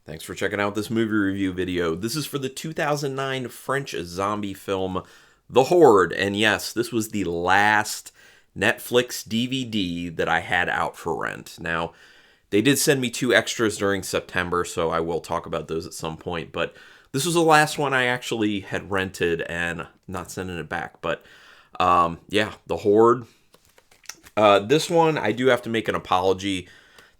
Thanks for checking out this movie review video. This is for the 2009 French zombie film, The Horde. And yes, this was the last Netflix DVD that I had out for rent. Now, they did send me 2 extras during September, so I will talk about those at some point. But this was the last one I actually had rented and not sending it back. But yeah, The Horde. This one, I do have to make an apology.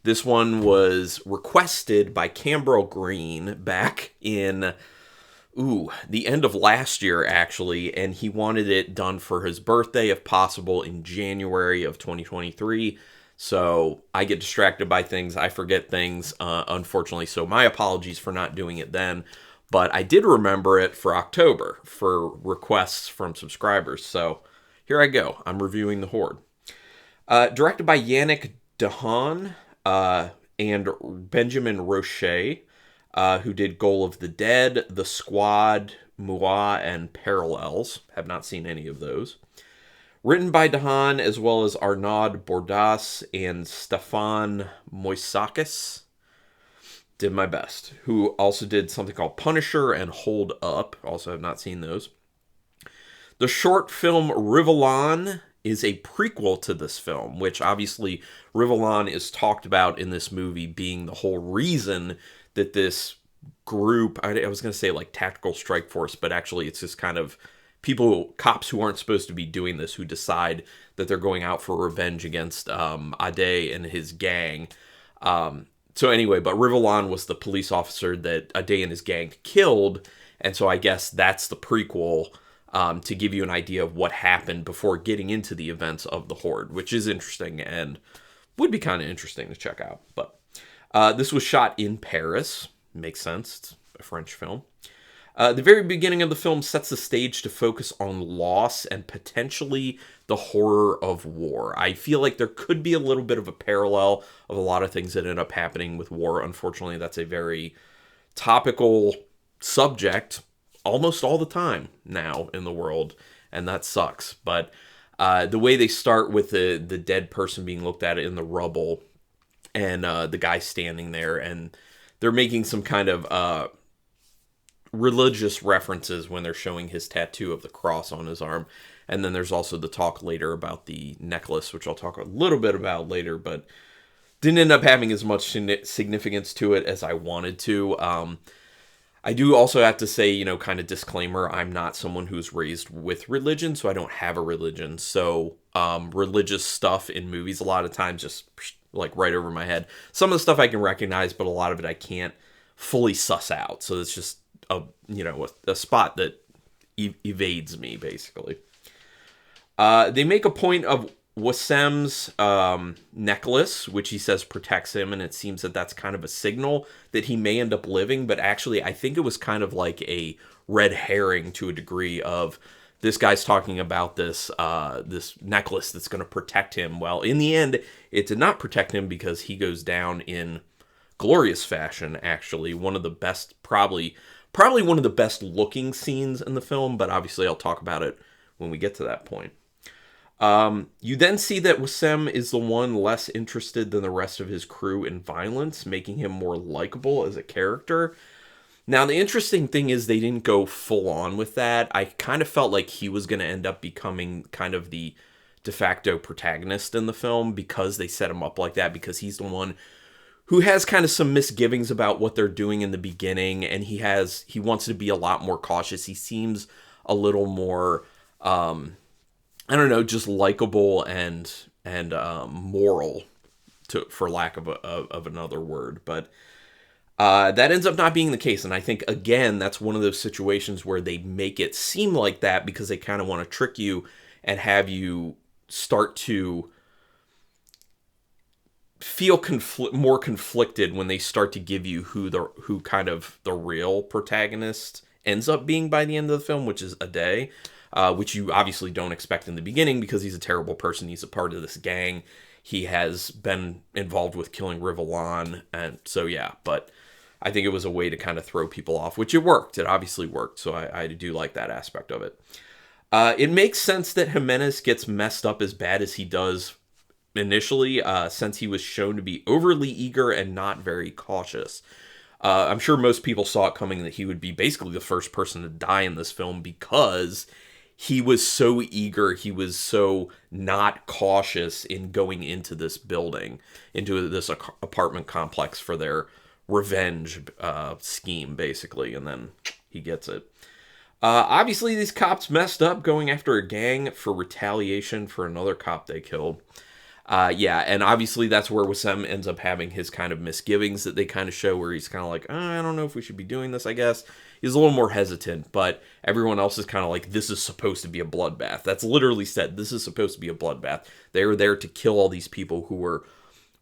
This one was requested by Cambrel Green back in, the end of last year, actually, and he wanted it done for his birthday, if possible, in January of 2023. So I get distracted by things, I forget things, unfortunately, so my apologies for not doing it then. But I did remember it for October for requests from subscribers, so here I go. I'm reviewing The Horde. Directed by Yannick Dahan, and Benjamin Rocher, who did Goal of the Dead, The Squad, Moi, and Parallels. Have not seen any of those. Written by Dahan, as well as Arnaud Bordas and Stephane Moissakis. Did my best. Who also did something called Punisher and Hold Up. Also have not seen those. The short film Rivellon is a prequel to this film, which obviously Rivellon is talked about in this movie being the whole reason that this group, I was going to say like tactical strike force, but actually it's just kind of cops who aren't supposed to be doing this, who decide that they're going out for revenge against Ade and his gang. So anyway, but Rivellon was the police officer that Ade and his gang killed, and so I guess that's the prequel to give you an idea of what happened before getting into the events of the Horde, which is interesting and would be kind of interesting to check out. But this was shot in Paris. Makes sense. It's a French film. The very beginning of the film sets the stage to focus on loss and potentially the horror of war. I feel like there could be a little bit of a parallel of a lot of things that end up happening with war. Unfortunately, that's a very topical subject almost all the time now in the world, and that sucks. But the way they start with the dead person being looked at in the rubble, and the guy standing there, and they're making some kind of religious references when they're showing his tattoo of the cross on his arm. And then there's also the talk later about the necklace, which I'll talk a little bit about later, but didn't end up having as much significance to it as I wanted to. I do also have to say, kind of disclaimer, I'm not someone who's raised with religion, so I don't have a religion. So religious stuff in movies a lot of times just like right over my head. Some of the stuff I can recognize, but a lot of it I can't fully suss out. So it's just a spot that evades me, basically. They make a point of Wassem's necklace, which he says protects him, and it seems that that's kind of a signal that he may end up living, but actually I think it was kind of like a red herring to a degree of this guy's talking about this necklace that's going to protect him. Well, in the end, it did not protect him because he goes down in glorious fashion, actually. One of the best, probably one of the best looking scenes in the film, but obviously I'll talk about it when we get to that point. You then see that Wassem is the one less interested than the rest of his crew in violence, making him more likable as a character. Now, the interesting thing is they didn't go full on with that. I kind of felt like he was going to end up becoming kind of the de facto protagonist in the film because they set him up like that, because he's the one who has kind of some misgivings about what they're doing in the beginning, and he wants to be a lot more cautious. He seems a little more I don't know, just likable and moral, for lack of another word. But that ends up not being the case. And I think, again, that's one of those situations where they make it seem like that because they kind of want to trick you and have you start to feel more conflicted when they start to give you who kind of the real protagonist ends up being by the end of the film, which is Ade. Which you obviously don't expect in the beginning because he's a terrible person. He's a part of this gang. He has been involved with killing Rivellon. And so, yeah, but I think it was a way to kind of throw people off, which it worked. It obviously worked. So I do like that aspect of it. It makes sense that Jimenez gets messed up as bad as he does initially, since he was shown to be overly eager and not very cautious. I'm sure most people saw it coming that he would be basically the first person to die in this film because he was so eager, he was so not cautious in going into this building, into this apartment complex for their revenge scheme, basically, and then he gets it. Obviously, these cops messed up going after a gang for retaliation for another cop they killed. Yeah, and obviously that's where Wissem ends up having his kind of misgivings that they kind of show, where he's kind of like, I don't know if we should be doing this, I guess. He's a little more hesitant, but everyone else is kind of like, this is supposed to be a bloodbath. That's literally said, this is supposed to be a bloodbath. They were there to kill all these people who were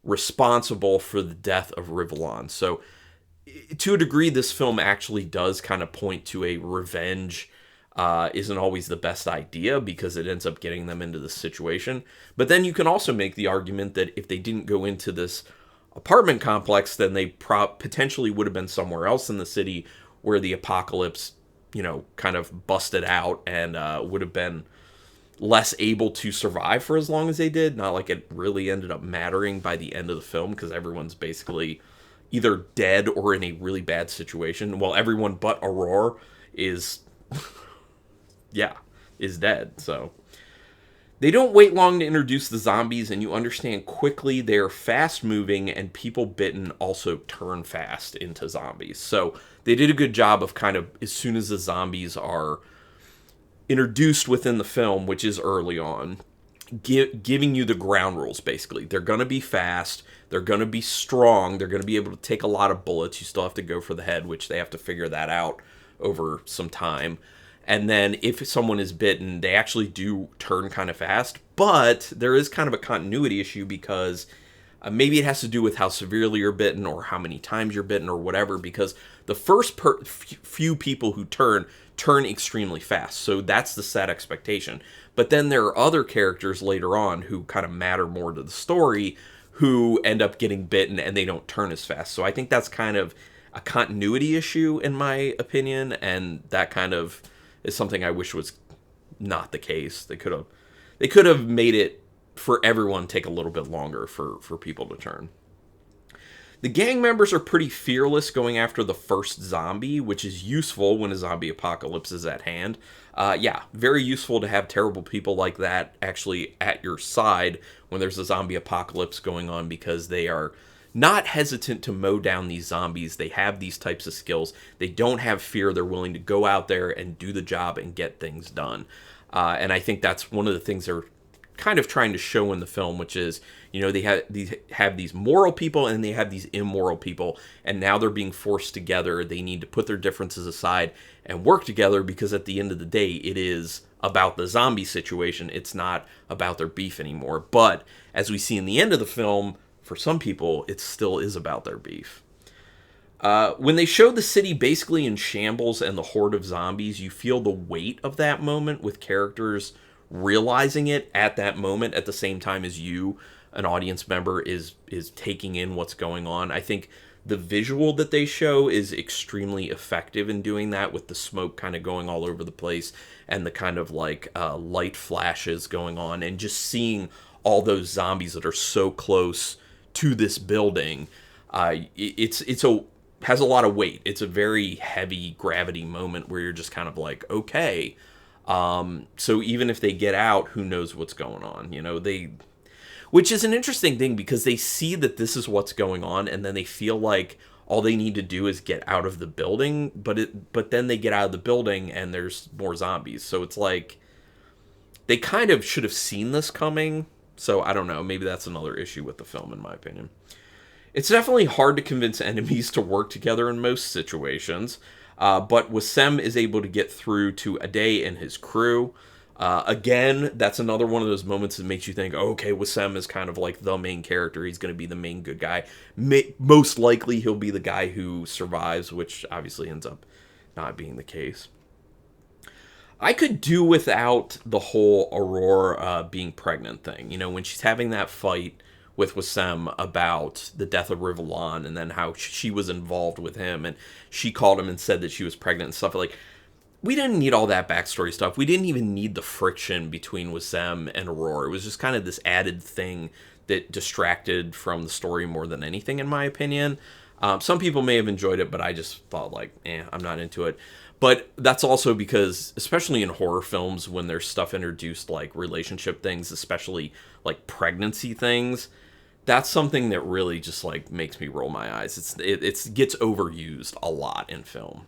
responsible for the death of Rivellon. So, to a degree, this film actually does kind of point to a revenge isn't always the best idea because it ends up getting them into this situation. But then you can also make the argument that if they didn't go into this apartment complex, then they potentially would have been somewhere else in the city where the apocalypse, kind of busted out and would have been less able to survive for as long as they did. Not like it really ended up mattering by the end of the film because everyone's basically either dead or in a really bad situation. Well, everyone but Aurora is dead. So they don't wait long to introduce the zombies, and you understand quickly they're fast moving, and people bitten also turn fast into zombies. So they did a good job of kind of, as soon as the zombies are introduced within the film, which is early on, giving you the ground rules, basically. They're going to be fast, they're going to be strong, they're going to be able to take a lot of bullets. You still have to go for the head, which they have to figure that out over some time. And then if someone is bitten, they actually do turn kind of fast. But there is kind of a continuity issue because maybe it has to do with how severely you're bitten or how many times you're bitten or whatever. Because the first few people who turn extremely fast. So that's the set expectation. But then there are other characters later on who kind of matter more to the story who end up getting bitten and they don't turn as fast. So I think that's kind of a continuity issue in my opinion. And that kind of is something I wish was not the case. They could have made it for everyone take a little bit longer for people to turn. The gang members are pretty fearless going after the first zombie, which is useful when a zombie apocalypse is at hand. Very useful to have terrible people like that actually at your side when there's a zombie apocalypse going on, because they are not hesitant to mow down these zombies. They have these types of skills. They don't have fear. They're willing to go out there and do the job and get things done. And I think that's one of the things they're kind of trying to show in the film, which is, they have these moral people and they have these immoral people, and now they're being forced together. They need to put their differences aside and work together, because at the end of the day, it is about the zombie situation. It's not about their beef anymore. But as we see in the end of the film, for some people, it still is about their beef. When they show the city basically in shambles and the horde of zombies, you feel the weight of that moment with characters realizing it at that moment at the same time as you, an audience member, is taking in what's going on. I think the visual that they show is extremely effective in doing that, with the smoke kind of going all over the place and the kind of like light flashes going on, and just seeing all those zombies that are so close to this building. Has a lot of weight. It's a very heavy gravity moment where you're just kind of like, okay, so even if they get out, who knows what's going on, which is an interesting thing, because they see that this is what's going on, and then they feel like all they need to do is get out of the building, but then they get out of the building and there's more zombies. So it's like they kind of should have seen this coming. So I don't know, maybe that's another issue with the film, in my opinion. It's definitely hard to convince enemies to work together in most situations, but Wissem is able to get through to Ade and his crew. Again, that's another one of those moments that makes you think, okay, Wissem is kind of like the main character. He's going to be the main good guy. Most likely he'll be the guy who survives, which obviously ends up not being the case. I could do without the whole Aurora being pregnant thing. When she's having that fight with Wissem about the death of Rivellon, and then how she was involved with him, and she called him and said that she was pregnant and stuff. Like, we didn't need all that backstory stuff. We didn't even need the friction between Wissem and Aurora. It was just kind of this added thing that distracted from the story more than anything, in my opinion. Some people may have enjoyed it, but I just thought like, I'm not into it. But that's also because, especially in horror films, when there's stuff introduced like relationship things, especially like pregnancy things, that's something that really just like makes me roll my eyes. It gets overused a lot in film.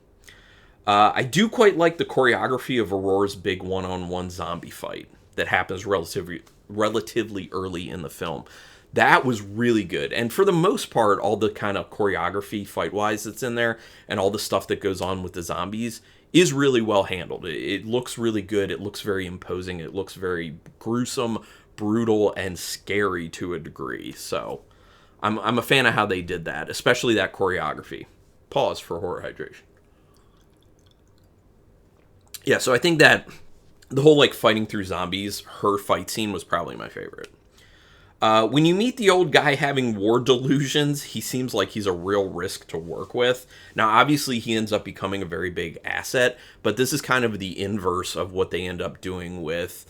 I do quite like the choreography of Aurora's big one-on-one zombie fight that happens relatively early in the film. That was really good. And for the most part, all the kind of choreography fight-wise that's in there and all the stuff that goes on with the zombies is really well handled. It looks really good. It looks very imposing. It looks very gruesome, brutal, and scary to a degree. So I'm a fan of how they did that, especially that choreography. Pause for horror hydration. Yeah, so I think that the whole like fighting through zombies, her fight scene was probably my favorite. When you meet the old guy having war delusions, he seems like he's a real risk to work with. Now, obviously, he ends up becoming a very big asset, but this is kind of the inverse of what they end up doing with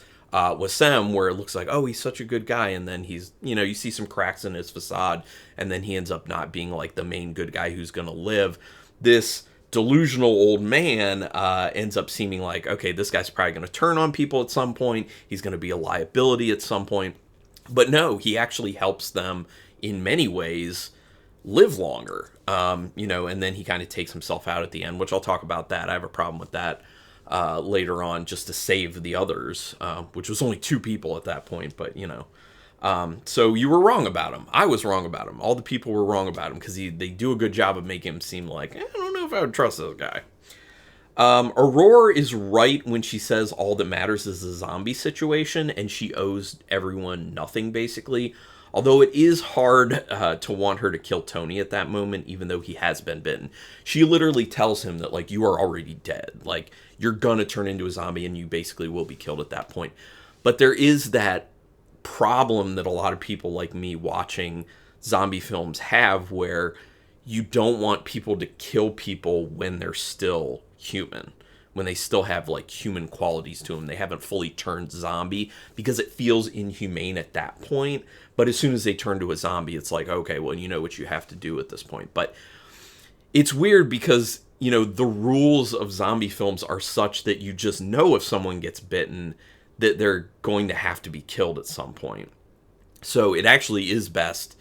Sam, where it looks like, oh, he's such a good guy, and then he's, you see some cracks in his facade, and then he ends up not being like the main good guy who's going to live. This delusional old man ends up seeming like, okay, this guy's probably going to turn on people at some point. He's going to be a liability at some point. But no, he actually helps them in many ways live longer, and then he kind of takes himself out at the end, which I'll talk about that. I have a problem with that later on, just to save the others, which was only 2 people at that point, but, so you were wrong about him. I was wrong about him. All the people were wrong about him because they do a good job of making him seem like, I don't know if I would trust this guy. Aurora is right when she says all that matters is the zombie situation, and she owes everyone nothing, basically. Although it is hard to want her to kill Tony at that moment, even though he has been bitten. She literally tells him that, like, you are already dead. Like, you're gonna turn into a zombie, and you basically will be killed at that point. But there is that problem that a lot of people like me watching zombie films have, where you don't want people to kill people when they're still human, when they still have like human qualities to them. They haven't fully turned zombie, because it feels inhumane at that point. But as soon as they turn to a zombie, it's like, okay, well, you know what you have to do at this point. But it's weird because, the rules of zombie films are such that you just know if someone gets bitten that they're going to have to be killed at some point. So it actually is best,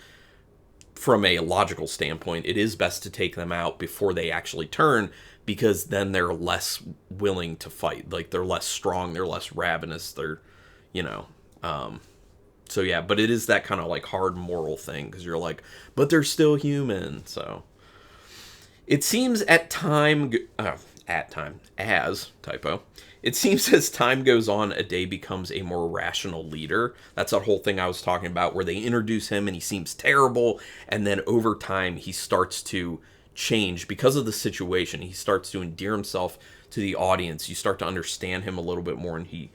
from a logical standpoint, it is best to take them out before they actually turn, because then they're less willing to fight. Like, they're less strong, they're less ravenous, they're, so yeah, but it is that kind of like hard moral thing, because you're like, but they're still human. So it seems it seems as time goes on, Ade becomes a more rational leader. That's that whole thing I was talking about, where they introduce him and he seems terrible, and then over time he starts to change because of the situation. He starts to endear himself to the audience. You start to understand him a little bit more, and he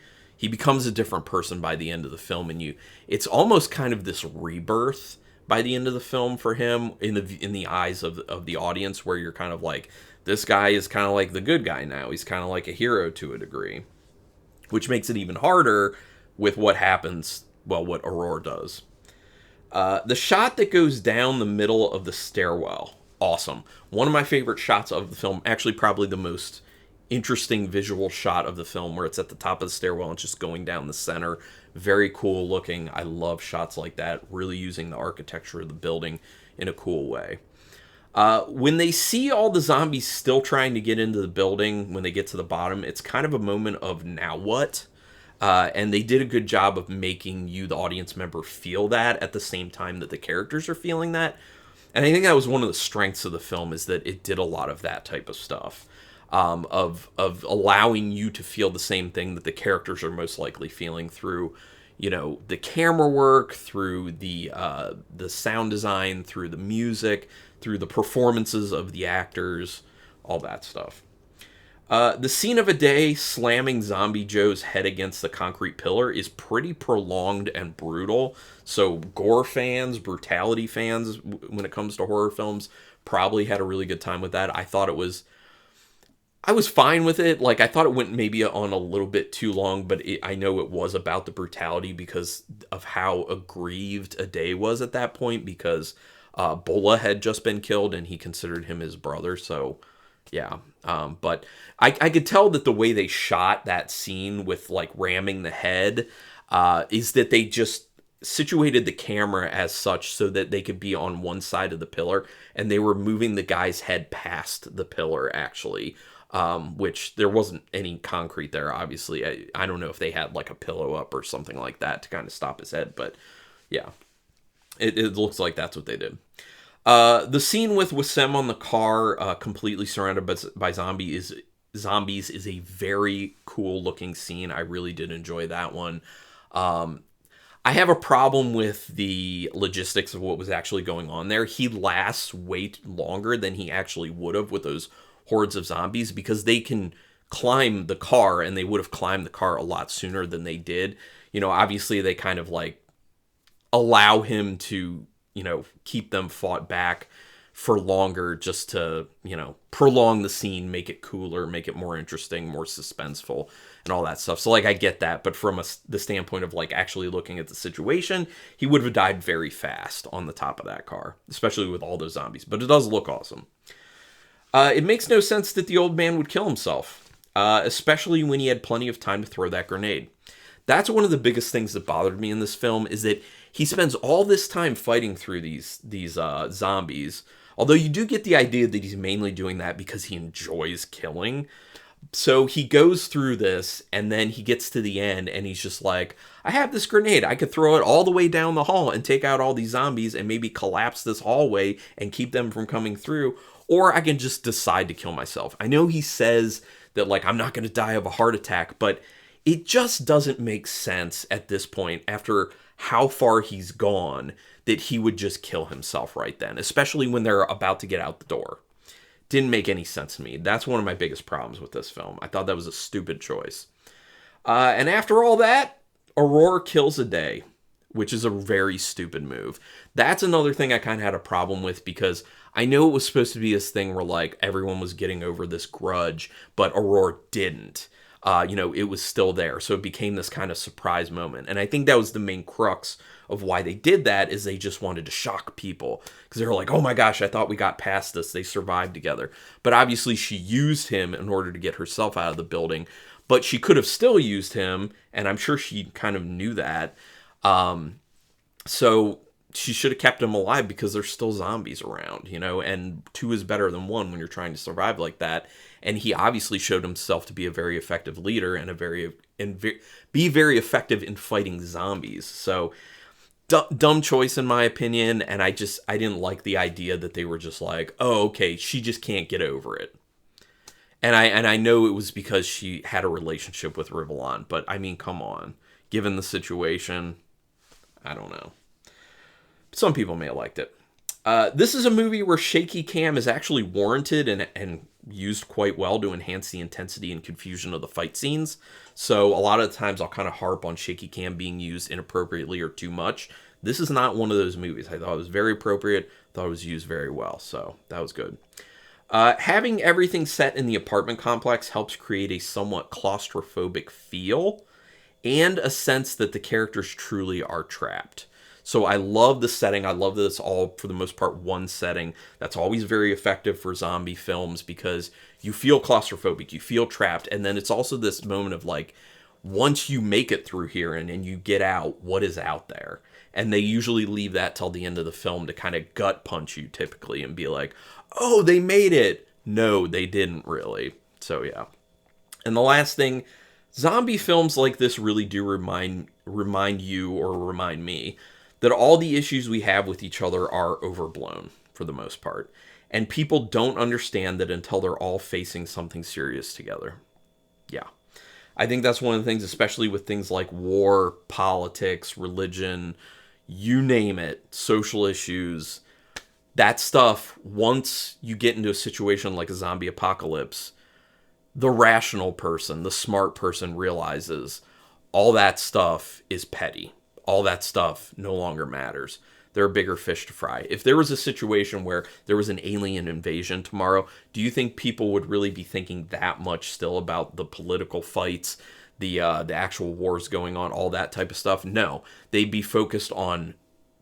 becomes a different person by the end of the film. And it's almost kind of this rebirth by the end of the film for him in the eyes of the audience, where you're kind of like, this guy is kind of like the good guy now. He's kind of like a hero to a degree, which makes it even harder with what happens, what Aurora does. The shot that goes down the middle of the stairwell, awesome. One of my favorite shots of the film, actually probably the most interesting visual shot of the film, where it's at the top of the stairwell and just going down the center. Very cool looking. I love shots like that, really using the architecture of the building in a cool way. When they see all the zombies still trying to get into the building, when they get to the bottom, it's kind of a moment of now what? And they did a good job of making you, the audience member, feel that at the same time that the characters are feeling that. And I think that was one of the strengths of the film, is that it did a lot of that type of stuff, of allowing you to feel the same thing that the characters are most likely feeling through, the camera work, through the sound design, through the music, through the performances of the actors, all that stuff. The scene of Ade slamming Zombie Joe's head against the concrete pillar is pretty prolonged and brutal. So gore fans, brutality fans, when it comes to horror films, probably had a really good time with that. I was fine with it. Like, I thought it went maybe on a little bit too long, but I know it was about the brutality because of how aggrieved Ade was at that point, because Bola had just been killed, and he considered him his brother. So, yeah. But I could tell that the way they shot that scene with like ramming the head is that they just situated the camera as such so that they could be on one side of the pillar, and they were moving the guy's head past the pillar, actually. Which there wasn't any concrete there, obviously. I don't know if they had like a pillow up or something like that to kind of stop his head, but yeah, it looks like that's what they did. The scene with Wissem on the car, completely surrounded by zombies is a very cool looking scene. I really did enjoy that one. I have a problem with the logistics of what was actually going on there. He lasts way longer than he actually would have with those hordes of zombies, because they can climb the car, and they would have climbed the car a lot sooner than they did. You know, obviously they kind of like allow him to, you know, keep them fought back for longer just to, you know, prolong the scene, make it cooler, make it more interesting, more suspenseful, and all that stuff. So, like, I get that, but from the standpoint of, like, actually looking at the situation, he would have died very fast on the top of that car, especially with all those zombies. But it does look awesome. It makes no sense that the old man would kill himself, especially when he had plenty of time to throw that grenade. That's one of the biggest things that bothered me in this film, is that he spends all this time fighting through these zombies, although you do get the idea that he's mainly doing that because he enjoys killing. So he goes through this, and then he gets to the end, and he's just like, I have this grenade. I could throw it all the way down the hall and take out all these zombies and maybe collapse this hallway and keep them from coming through. Or I can just decide to kill myself. I know he says that, like, I'm not going to die of a heart attack, but it just doesn't make sense at this point, after how far he's gone, that he would just kill himself right then, especially when they're about to get out the door. Didn't make any sense to me. That's one of my biggest problems with this film. I thought that was a stupid choice. And after all that, Aurora kills a day, which is a very stupid move. That's another thing I kind of had a problem with, because I know it was supposed to be this thing where, like, everyone was getting over this grudge, but Aurora didn't. You know, it was still there. So it became this kind of surprise moment. And I think that was the main crux of why they did that, is they just wanted to shock people. Because they were like, oh my gosh, I thought we got past this. They survived together. But obviously she used him in order to get herself out of the building. But she could have still used him, and I'm sure she kind of knew that. So she should have kept him alive, because there's still zombies around, you know, and 2 is better than 1 when you're trying to survive like that. And he obviously showed himself to be a very effective leader and be very effective in fighting zombies. So dumb choice in my opinion, and I didn't like the idea that they were just like, oh, okay, she just can't get over it. And I know it was because she had a relationship with Rivellon, but I mean, come on. Given the situation, I don't know. Some people may have liked it. This is a movie where shaky cam is actually warranted and used quite well to enhance the intensity and confusion of the fight scenes. So a lot of the times I'll kind of harp on shaky cam being used inappropriately or too much. This is not one of those movies. I thought it was very appropriate. Thought it was used very well. So that was good. Having everything set in the apartment complex helps create a somewhat claustrophobic feel and a sense that the characters truly are trapped. So I love the setting. I love that it's all, for the most part, one setting. That's always very effective for zombie films, because you feel claustrophobic, you feel trapped, and then it's also this moment of, like, once you make it through here and you get out, what is out there? And they usually leave that till the end of the film to kind of gut punch you, typically, and be like, oh, they made it. No, they didn't really. So, yeah. And the last thing, zombie films like this really do remind you, or remind me, that all the issues we have with each other are overblown, for the most part. And people don't understand that until they're all facing something serious together. Yeah. I think that's one of the things, especially with things like war, politics, religion, you name it, social issues. That stuff, once you get into a situation like a zombie apocalypse, the rational person, the smart person realizes all that stuff is petty. All that stuff no longer matters. There are bigger fish to fry. If there was a situation where there was an alien invasion tomorrow, do you think people would really be thinking that much still about the political fights, the actual wars going on, all that type of stuff? No. They'd be focused on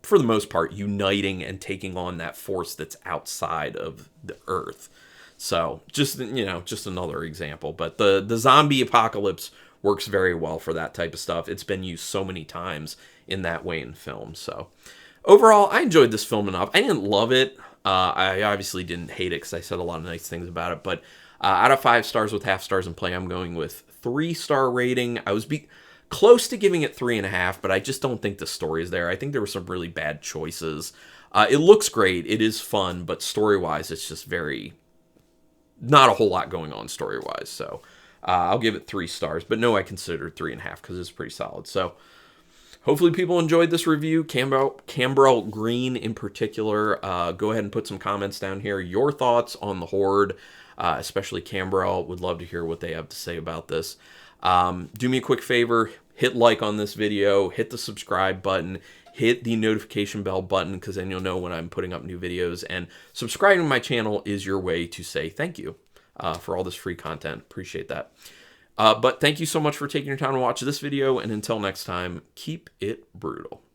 for the most part, uniting and taking on that force that's outside of the Earth. So, just, just another example. But the zombie apocalypse works very well for that type of stuff. It's been used so many times in that way in film. So, overall, I enjoyed this film enough. I didn't love it. I obviously didn't hate it because I said a lot of nice things about it. But out of 5 stars with half stars in play, I'm going with 3-star rating. I was close to giving it 3.5, but I just don't think the story is there. I think there were some really bad choices. It looks great. It is fun, but story-wise, it's just not a whole lot going on story-wise. So I'll give it 3 stars. But no, I considered 3.5 because it's pretty solid. So hopefully people enjoyed this review. Cambrel Green in particular. Go ahead and put some comments down here. Your thoughts on the Horde, especially Cambrel. Would love to hear what they have to say about this. Do me a quick favor. Hit like on this video. Hit the subscribe button. Hit the notification bell button because then you'll know when I'm putting up new videos. And subscribing to my channel is your way to say thank you for all this free content. Appreciate that. But thank you so much for taking your time to watch this video. And until next time, keep it brutal.